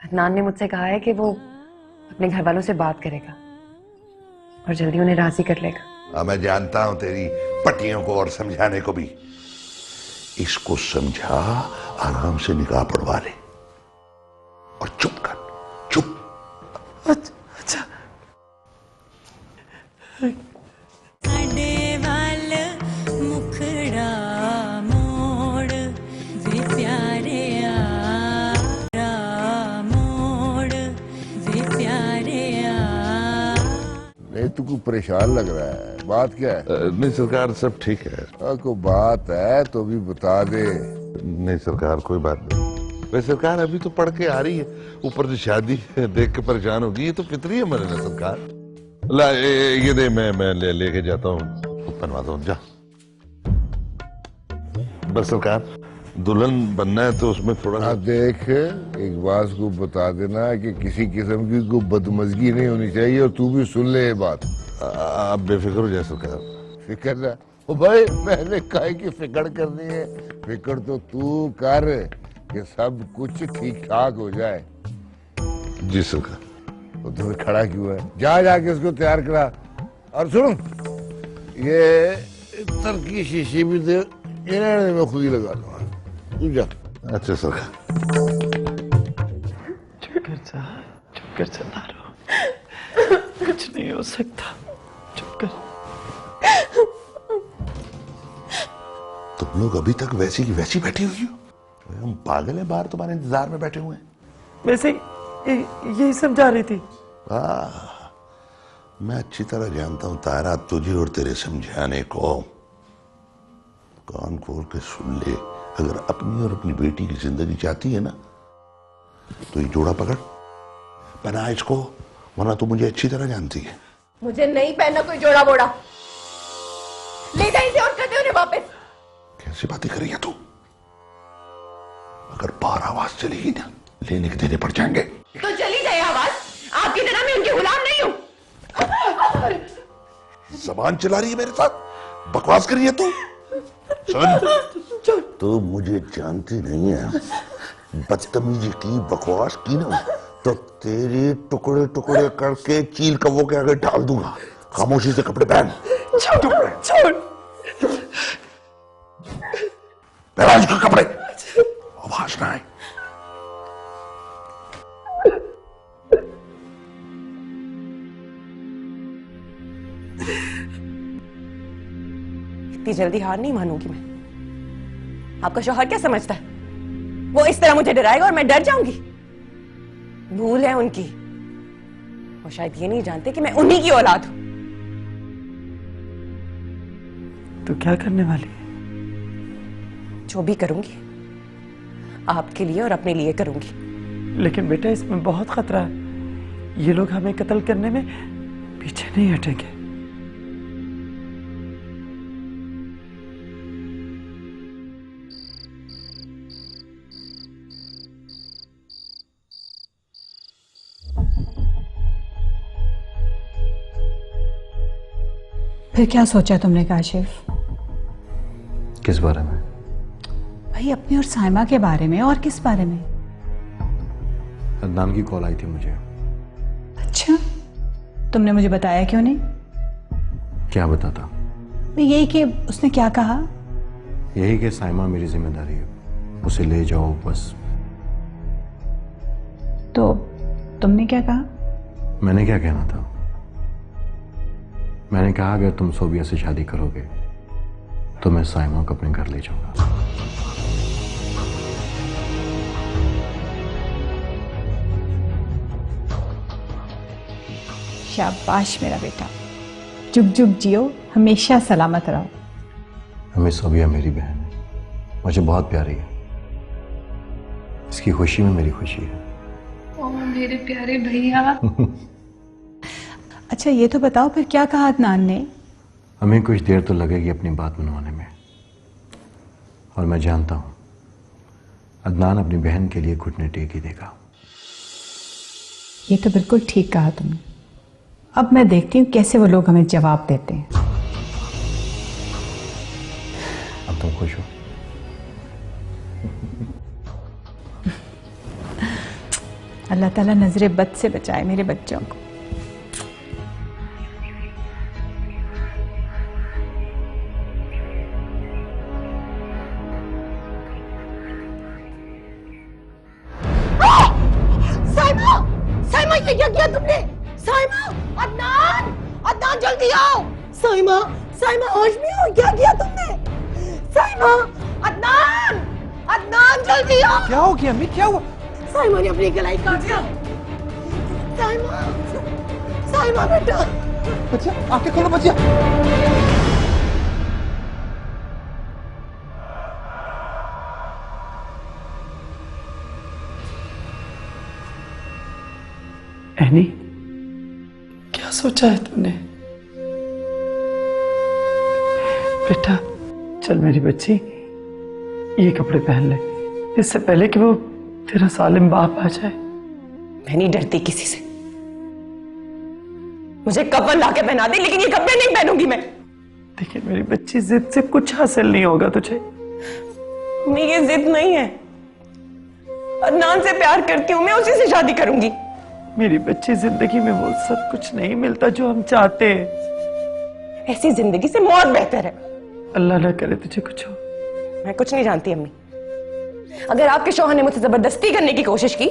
अदनान ने मुझसे कहा है कि वो अपने घर वालों से बात करेगा और जल्दी उन्हें राजी कर लेगा। हाँ, मैं जानता हूं तेरी पट्टियों को और समझाने को भी। इसको समझा, आराम से निकाह पढ़वा ले और चुप कर, चुप। अच्छा। नहीं, तू को परेशान लग रहा है, बात क्या है? नहीं सरकार, सब ठीक है। कोई बात है तो भी बता दे। नहीं सरकार, कोई बात नहीं। वैसे सरकार अभी तो पढ़ के आ रही है, ऊपर से शादी देख के परेशान होगी। ये तो फितरी है मेरे ना सरकार। ला ये दे, मैं लेके जाता हूँ, बनवाता हूँ। जा बस सरकार, दुल्हन बनना है तो उसमें थोड़ा सा देख, एक बात को बता देना कि किसी किस्म की कोई बदमजगी नहीं होनी चाहिए, और तू भी सुन ले ये बात। आप बेफिक्र हो जाए सरकार। फिक्र ना ओ भाई, मैंने काहे की फिक्र करनी है? फिक्र तो तू कर कि सब कुछ ठीक ठाक हो जाए। जी सरकार। तो तुम्हें खड़ा क्यों है? जा जाके इसको तैयार करा। और सुन, ये इतर की शीशी भी दे, इन्हें मैं खुद ही लगा दूंगा। तू जा। अच्छा सरकार। चुप कर नारो, कुछ नहीं हो सकता, चुप कर। तुम लोग अभी तक वैसी की वैसी बैठी हुई हो? हम पागल हैं, बाहर तुम्हारे इंतजार में बैठे हुए हैं। वैसे यही समझा रही थी। मैं अच्छी तरह जानता हूं तारा, तुझे और तेरे समझाने को। कान खोल के सुन ले, अगर अपनी और अपनी बेटी की जिंदगी चाहती है ना, तो ये जोड़ा पकड़, बना इसको, वरना तू मुझे अच्छी तरह जानती है। मुझे नहीं पहनना कोई जोड़ा बोड़ा। ले जा इसे और कर दे उन्हें वापस। कैसी बातें कर रही है तू? अगर बाहर आवाज चलेगी ना, लेने के देने पड़ जाएंगे। तो चली जाए आवाज, आपकी तरह मैं उनकी गुलाम नहीं हूं। जबान चला रही है मेरे साथ, बकवास कर रही है तू। सुन, तू मुझे जानती नहीं है, बदतमीजी की, बकवास की ना, तो तेरे टुकड़े टुकड़े करके चील कौवों के आगे डाल दूंगा। खामोशी से कपड़े पहन। छोड़। पहन इसके कपड़े, आवाज ना आए। इतनी जल्दी हार नहीं मानूंगी मैं। आपका शौहर क्या समझता है? वो इस तरह मुझे डराएगा और मैं डर जाऊंगी? भूल है उनकी, वो शायद ये नहीं जानते कि मैं उन्हीं की औलाद हूं। तो क्या करने वाली है? जो भी करूंगी आपके लिए और अपने लिए करूंगी। लेकिन बेटा, इसमें बहुत खतरा है। ये लोग हमें कत्ल करने में पीछे नहीं हटेंगे। फिर क्या सोचा तुमने काशिफ? किस बारे में? भाई अपनी और साइमा के बारे में। और किस बारे में? अदनान की कॉल आई थी मुझे। अच्छा, तुमने मुझे बताया क्यों नहीं? क्या बताता? यही कि उसने क्या कहा? यही कि साइमा मेरी जिम्मेदारी है, उसे ले जाओ बस। तो तुमने क्या कहा? मैंने क्या कहना था? मैंने कहा अगर तुम सोबिया से शादी करोगे तो मैं साइमा को अपने घर ले जाऊंगा। शाबाश मेरा बेटा, जुग जुग जियो, हमेशा सलामत रहो। हमें सोबिया मेरी बहन है, मुझे बहुत प्यारी है। इसकी खुशी में मेरी खुशी है। ओ मेरे प्यारे भैया। अच्छा ये तो बताओ, फिर क्या कहा अदनान ने? हमें कुछ देर तो लगेगी अपनी बात मनवाने में, और मैं जानता हूं अदनान अपनी बहन के लिए घुटने टेक ही देगा। ये तो बिल्कुल ठीक कहा तुमने। अब मैं देखती हूँ कैसे वो लोग हमें जवाब देते हैं। अब तुम खुश हो? अल्लाह ताला नजरे बद से बचाए मेरे बच्चों को। साइमा, साइमा ये क्या किया तुमने? साइमा, अदनान, अदनान जल्दी आओ। साइमा, साइमा होश में हो? क्या किया तुमने? साइमा, अदनान, अदनान जल्दी आओ। क्या हो गया अम्मी, क्या हुआ? साइमा ने अपनी गलाई काट दिया। साइमा, साइमा बेटा। बच्चिया, आंखें खोलो बच्चिया। एनी, क्या सोचा है तूने? बेटा चल मेरी बच्ची, ये कपड़े पहन ले, इससे पहले कि वो तेरा सालिम बाप आ जाए। मैं नहीं डरती किसी से। मुझे कफन लाके पहना दे, लेकिन ये कपड़े नहीं पहनूंगी मैं। देखिए मेरी बच्ची, जिद से कुछ हासिल नहीं होगा तुझे। नहीं, ये जिद नहीं है। अदनान से प्यार करती हूँ मैं, उसी से शादी करूंगी। मेरी बच्ची, जिंदगी में वो सब कुछ नहीं मिलता जो हम चाहते हैं। ऐसी जिंदगी से मौत बेहतर है। अल्लाह ना करे तुझे कुछ हो। मैं कुछ नहीं जानती अम्मी। अगर आपके शौहर ने मुझसे जबरदस्ती करने की कोशिश की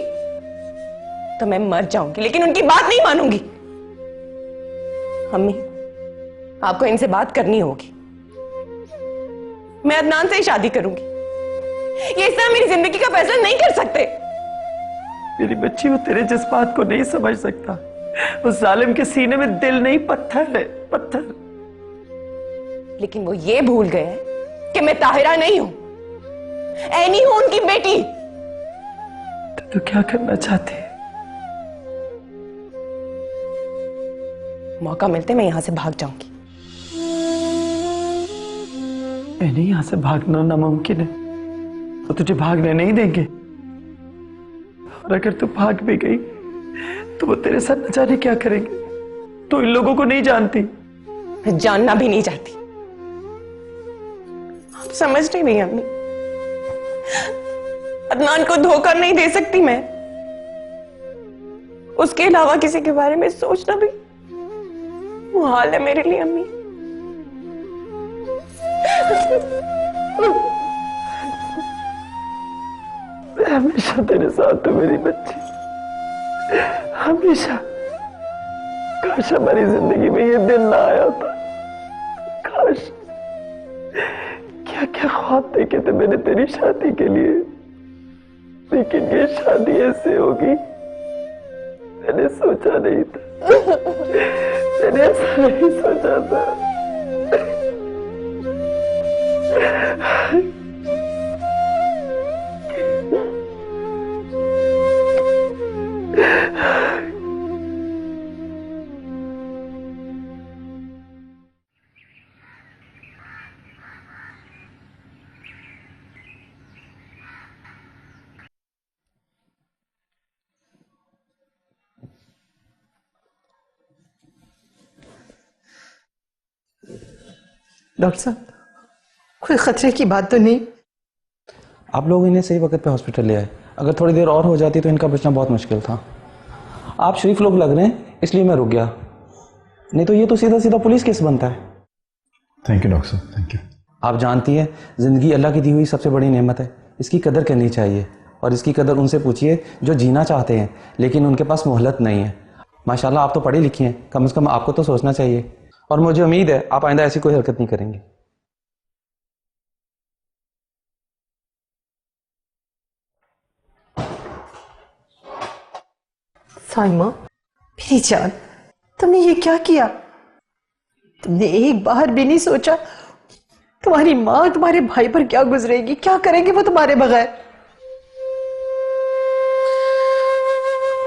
तो मैं मर जाऊंगी, लेकिन उनकी बात नहीं मानूंगी। अम्मी, आपको इनसे बात करनी होगी। मैं अदनान से ही शादी करूंगी। ये इस तरह मेरी जिंदगी का फैसला नहीं कर सकते। मेरी बच्ची, वो तेरे जज्बात को नहीं समझ सकता। उस जालिम के सीने में दिल नहीं, पत्थर है, पत्थर। लेकिन वो ये भूल गए हैं कि मैं ताहिरा नहीं हूं, ऐनी हूं उनकी बेटी। तो तू क्या करना चाहती है? मौका मिलते मैं यहां से भाग जाऊंगी। नहीं, यहां से भागना नामुमकिन है। वो तुझे भागने नहीं देंगे, और अगर तू भाग भी गई तो वो तेरे साथ न जाने क्या करेंगे। तो इन लोगों को नहीं जानती। मैं जानना भी नहीं चाहती। आप समझ नहीं रही अम्मी। अदनान को धोखा नहीं दे सकती मैं। उसके अलावा किसी के बारे में सोचना भी मुहाल है मेरे लिए अम्मी। मैं हमेशा तेरे साथ हूं मेरी बच्ची, हमेशा। काश हमारी जिंदगी में ये दिन ना आया था। काश। क्या क्या ख्वाब देखे थे मैंने तेरी शादी के लिए, लेकिन ये शादी ऐसे होगी मैंने सोचा नहीं था। मैंने ऐसा नहीं सोचा था। डॉक्टर साहब, कोई खतरे की बात तो नहीं? आप लोग इन्हें सही वक्त पे हॉस्पिटल ले आए। अगर थोड़ी देर और हो जाती तो इनका बचना बहुत मुश्किल था। आप शरीफ लोग लग रहे हैं इसलिए मैं रुक गया, नहीं तो ये तो सीधा सीधा पुलिस केस बनता है। थैंक यू डॉक्टर साहब, थैंक यू। आप जानती हैं ज़िंदगी अल्लाह की दी हुई सबसे बड़ी नेमत है, इसकी कदर करनी चाहिए। और इसकी कदर उनसे पूछिए जो जीना चाहते हैं लेकिन उनके पास मोहलत नहीं है। माशाल्लाह आप तो पढ़ी लिखी हैं, कम से कम आपको तो सोचना चाहिए। और मुझे उम्मीद है आप आइंदा ऐसी कोई हरकत नहीं करेंगे। साइमा, मेरी जान, तुमने ये क्या किया? तुमने एक बार भी नहीं सोचा तुम्हारी माँ तुम्हारे भाई पर क्या गुजरेगी, क्या करेंगे वो तुम्हारे बगैर?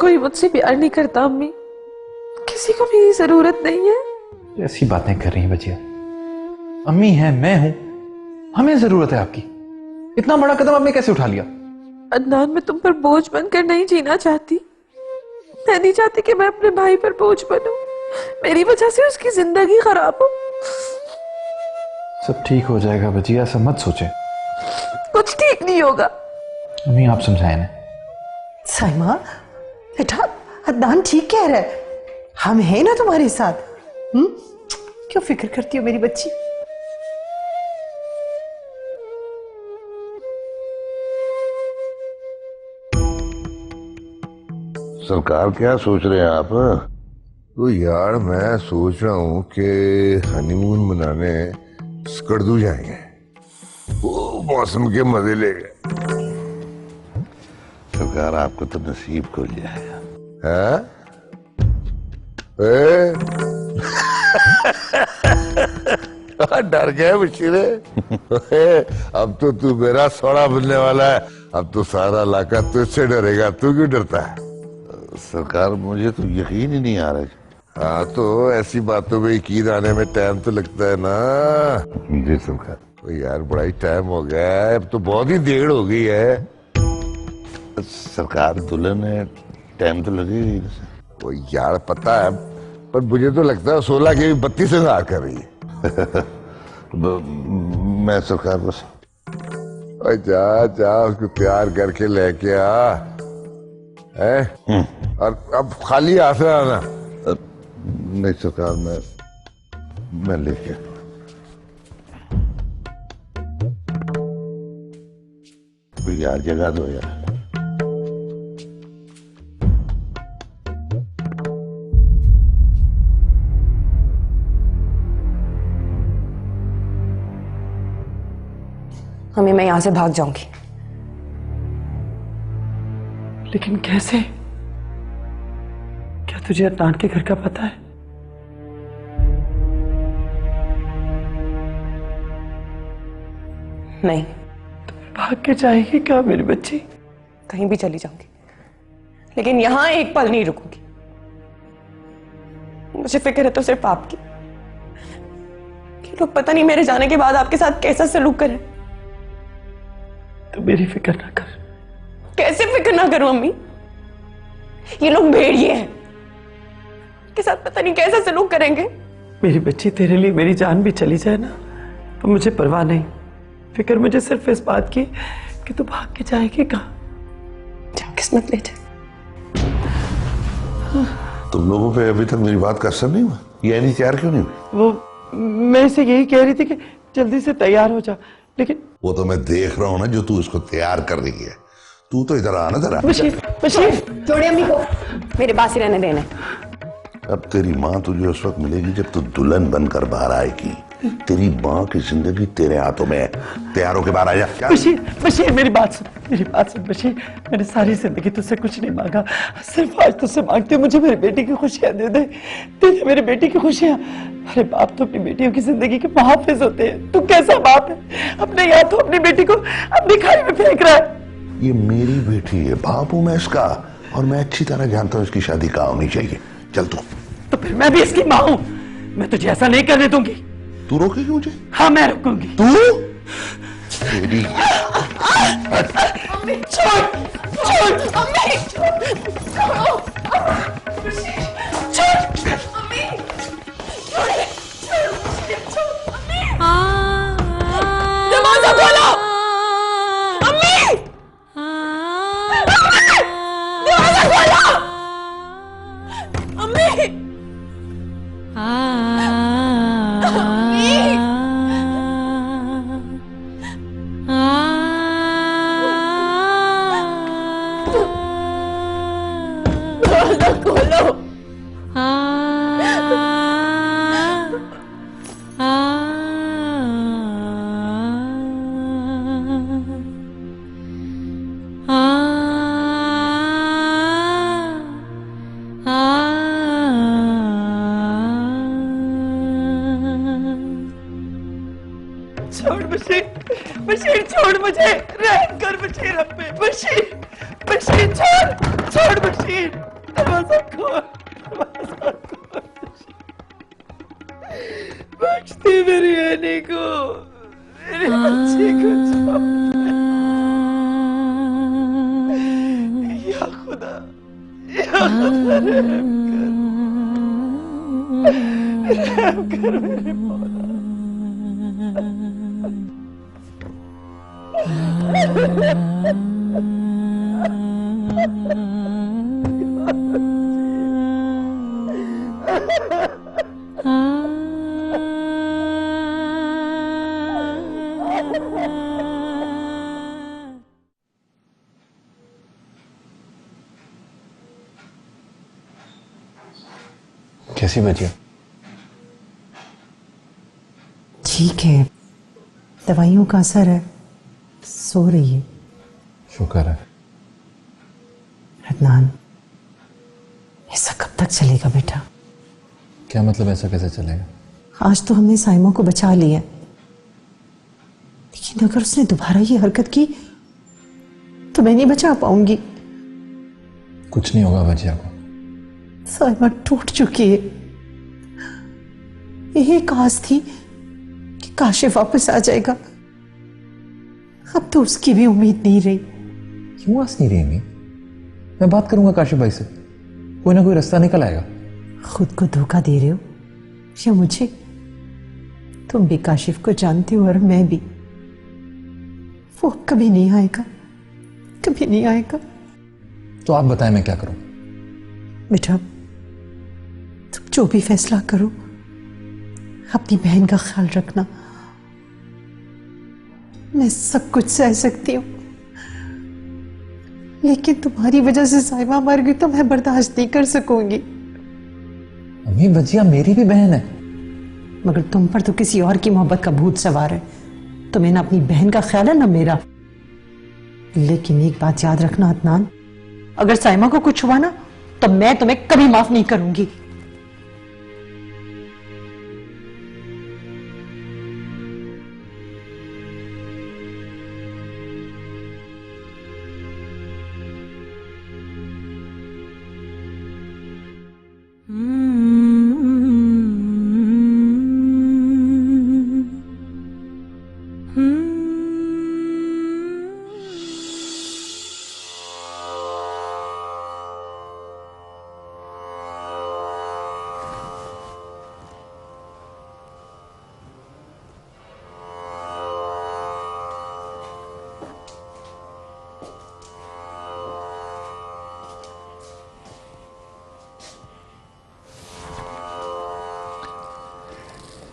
कोई मुझसे प्यार नहीं करता अम्मी, किसी को मेरी जरूरत नहीं है। ऐसी बातें कर रही हैं बच्चिया। अम्मी है, मैं हूं, हमें जरूरत है आपकी। इतना बड़ा कदम आपने कैसे उठा लिया? अदनान, मैं तुम पर बोझ बनकर नहीं जीना चाहती। मैं नहीं चाहती कि मैं अपने भाई पर बोझ बनूं, मेरी वजह से उसकी जिंदगी खराब हो। सब ठीक हो जाएगा बच्चिया, ऐसा मत सोचे। कुछ ठीक नहीं होगा। अम्मी आप समझाएं ना। साइमा, बेटा अदनान ठीक कह रहा है, हम हैं ना तुम्हारे साथ। क्यों फिक्र करती हो मेरी बच्ची? सरकार क्या सोच रहे हैं आप? तो यार मैं सोच रहा हूँ कि हनीमून मनाने स्कर्दू जाएंगे, वो मौसम के मजे लेंगे। सरकार आपको तो नसीब खुल जाएगा। हैं? डर गया बशीरे। अब तो तू मेरा सोना बनने वाला है, अब तो सारा इलाका तुझसे डरेगा। तू क्यों डरता है? सरकार मुझे तो यकीन ही नहीं आ रहा। हाँ तो ऐसी बातों में यकीन आने में टाइम तो लगता है ना। जी सरकार। तो यार बड़ा ही टाइम हो गया है, अब तो बहुत ही देर हो गई है। सरकार दुल्हन है, टाइम तो लगेगा। वो यार पता है, पर मुझे तो लगता है 16 की 32 से आ कर रही है। मैं सरकार बस। जा जा उसको तैयार करके लेके आ है, और अब खाली हाथ से आना। नहीं सरकार, मैं लेके यार जगा दो यार। मम्मी मैं यहां से भाग जाऊंगी। लेकिन कैसे? क्या तुझे अदनान के घर का पता है? नहीं। तो भाग के जाएगी क्या मेरी बच्ची? कहीं भी चली जाऊंगी, लेकिन यहां एक पल नहीं रुकूंगी। मुझे फिक्र है तो सिर्फ आपकी, कि लोग पता नहीं मेरे जाने के बाद आपके साथ कैसा सलूक करें। तो मेरी फिक्र ना कर। कैसे फिक्र ना करूं अम्मी? ये लोग भेड़िए हैं, के साथ पता नहीं कैसा सलूक करेंगे। मेरी बच्ची तेरे लिए मेरी जान भी चली जाए ना तो मुझे परवाह नहीं। फिक्र मुझे सिर्फ इस बात की कि तू भाग के जाएगी कहाँ। किस्मत ले जाए। तुम लोगों पे अभी तक मेरी बात का असर नहीं हुआ? ये ऐनी तैयार क्यों नहीं हुई? वो मैं इसे यही कह रही थी कि जल्दी से तैयार हो जा, लेकिन वो तो मैं देख रहा हूँ ना जो तू इसको तैयार कर रही है। तू तो इधर आना जरा। बशीर बशीर छोड़े अम्मी को, मेरे पास ही रहने देने। अब तेरी माँ तुझे उस वक्त मिलेगी जब तू दुल्हन बनकर बाहर आएगी। तेरी माँ की जिंदगी तेरे हाथों में है। तैयार होके बाहर आ जा। बशीर बशीर मेरी बात सुन बशीर। मैंने सारी जिंदगी तुझसे कुछ नहीं मांगा, सिर्फ आज तुझसे मांगती हूँ मुझे मेरी बेटी की खुशियां दे दे। तेरे मेरी बेटी की खुशियां। अरे बाप तो अपनी बेटियों की जिंदगी के मुहाफिज होते हैं। तू कैसा बाप है, अपने या तो अपनी बेटी को अपनी खाई में फेंक रहा है। ये मेरी बेटी है, बाप हूं मैं इसका, और मैं अच्छी तरह जानता हूँ इसकी शादी कहाँ होनी चाहिए। चल तू। तो फिर मैं भी इसकी माँ हूं, मैं तुझे ऐसा नहीं करने दूंगी। तू रोकेगी मुझे? हाँ मैं रोकूंगी। तू तेरी छोड़ छोड़ अम्मी, छोड़ो छोड़ अम्मी, छोड़ अम्मी, दरवाजा खोलो अम्मी, दरवाजा खोलो अम्मी, छोड़ बशीर, बशीर छोड़ मुझे, रहम कर बशीर अब पे। बशीर बशीर छोड़ बशीर, दरवाजा खोल, दरवाजा खोल। बख्श दे मेरी हनी को, मेरे बच्चे को छोड़। या खुदा रहम कर मेरे मौला। कैसी बची? ठीक है, दवाइयों का असर है, सो रही है। शुक्र है। अदनान, ऐसा कब तक चलेगा बेटा? क्या मतलब ऐसा कैसे चलेगा? आज तो हमने साइमा को बचा लिया, लेकिन अगर उसने दोबारा ये हरकत की तो मैं नहीं बचा पाऊंगी। कुछ नहीं होगा बचिया को। साइमा टूट चुकी है। यही आस थी कि काशिफ वापस आ जाएगा, अब तो उसकी भी उम्मीद नहीं रही। क्यों आस नहीं रही अम्मी? मैं बात करूंगा काशिफ भाई से, कोई ना कोई रास्ता निकल आएगा। खुद को धोखा दे रहे हो या मुझे? तुम भी काशिफ को जानते हो और मैं भी। वो कभी नहीं आएगा, कभी नहीं आएगा। तो आप बताएं मैं क्या करूं? बेटा, तुम जो भी फैसला करो, अपनी बहन का ख्याल रखना। मैं सब कुछ सह सकती हूँ, लेकिन तुम्हारी वजह से साइमा मर गई तो मैं बर्दाश्त नहीं कर सकूंगी। अम्मी, बचिया मेरी भी बहन है। मगर तुम पर तो किसी और की मोहब्बत का भूत सवार है। तुम्हें ना अपनी बहन का ख्याल है ना मेरा। लेकिन एक बात याद रखना अदनान, अगर साइमा को कुछ हुआ ना तो मैं तुम्हें कभी माफ नहीं करूंगी।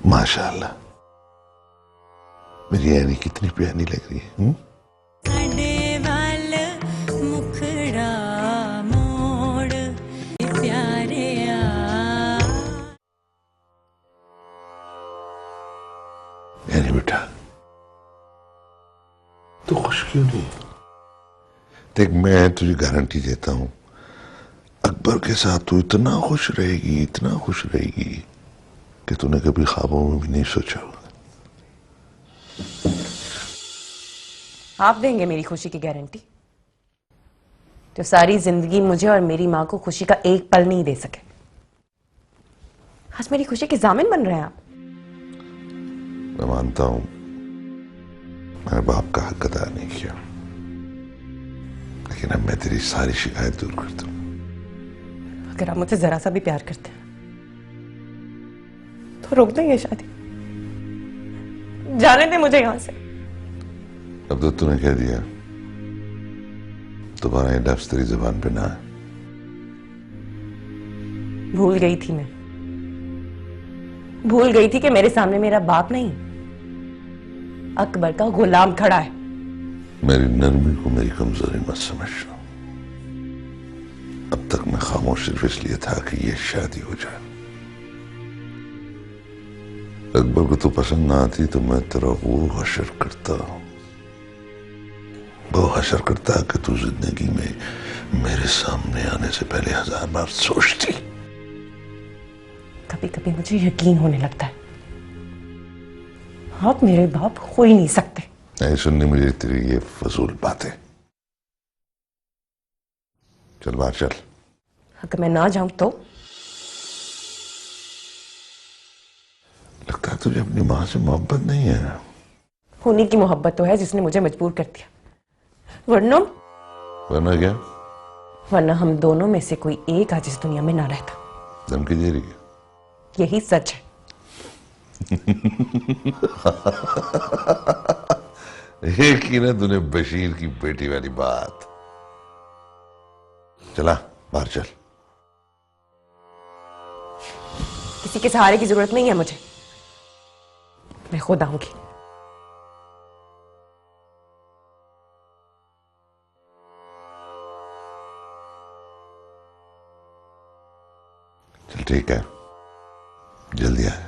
माशाल्लाह, मेरी ऐनी कितनी प्यारी लग रही है। ऐनी बेटा, तू खुश क्यों नहीं? देख, मैं तुझे गारंटी देता हूं, अकबर के साथ तू इतना खुश रहेगी, इतना खुश रहेगी कि तूने कभी ख्वाबों में भी नहीं सोचा होगा। आप देंगे मेरी खुशी की गारंटी? तो सारी जिंदगी मुझे और मेरी मां को खुशी का एक पल नहीं दे सके, आज मेरी खुशी के जामिन बन रहे हैं आप। मैं मानता हूं मैंने बाप का हक अदा नहीं किया, लेकिन अब मैं तेरी सारी शिकायत दूर करता हूं। अगर आप मुझसे जरा सा भी प्यार करते हैं तो रोक देंगे शादी, जाने दे मुझे यहां से। अब तो तूने कह दिया, दोबारा ये लफ्ज तेरी जुबान पे ना है। भूल गई थी मैं, भूल गई थी कि मेरे सामने मेरा बाप नहीं, अकबर का गुलाम खड़ा है। मेरी नरमी को मेरी कमजोरी मत समझना। अब तक मैं खामोश सिर्फ इसलिए था कि ये शादी हो जाए। अकबर को तो पसंद ना आती तो मैं तेरा वो हशर करता, वो हशर करता कि तू जिंदगी में मेरे सामने आने से पहले 1000 बार सोचती। कभी कभी मुझे यकीन होने लगता है आप मेरे बाप हो ही नहीं सकते। नहीं सुननी मुझे तेरी ये फजूल बातें। चल बाहर चल। अगर मैं ना जाऊं तो? लगता है तुझे अपनी मां से मोहब्बत नहीं है। उन्हीं की मोहब्बत तो है जिसने मुझे मजबूर कर दिया, वरना क्या? वरना हम दोनों में से कोई एक आज इस दुनिया में ना रहता। धमकी दे रही है? यही सच है। एक ही ना तूने बशीर की बेटी वाली बात। चला बाहर चल। किसी के सहारे की जरूरत नहीं है मुझे, मैं खुद आऊंगी। ठीक है, जल्दी आए।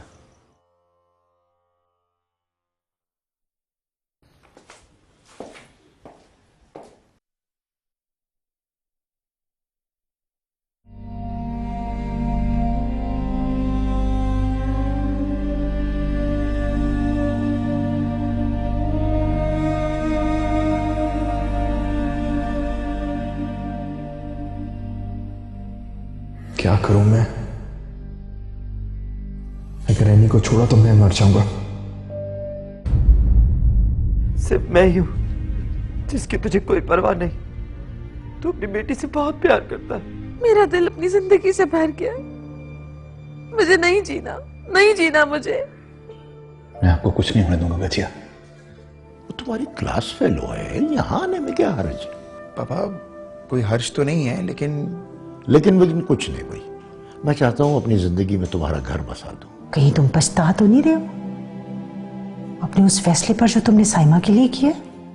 क्या करूं मैं? अगर एनी को छोड़ा तो मैं मर जाऊंगा। सिर्फ मैं ही हूं जिसकी तुझे कोई परवाह नहीं। तू अपनी बेटी से बहुत प्यार करता है। मेरा दिल अपनी जिंदगी से भर गया। मुझे नहीं जीना मुझे। मैं आपको कुछ नहीं होने दूंगा बचिया। तुम्हारी क्लास फेलो है, यहाँ आने में क्या हर्ज? पापा कोई हर्ज तो नहीं है, लेकिन कुछ नहीं भाई। मैं चाहता हूँ अपनी जिंदगी में तुम्हारा घर बसा दूं। कहीं तुम पछता तो नहीं रहे हो अपने उस फैसले पर जो तुमने साइमा के लिए किया?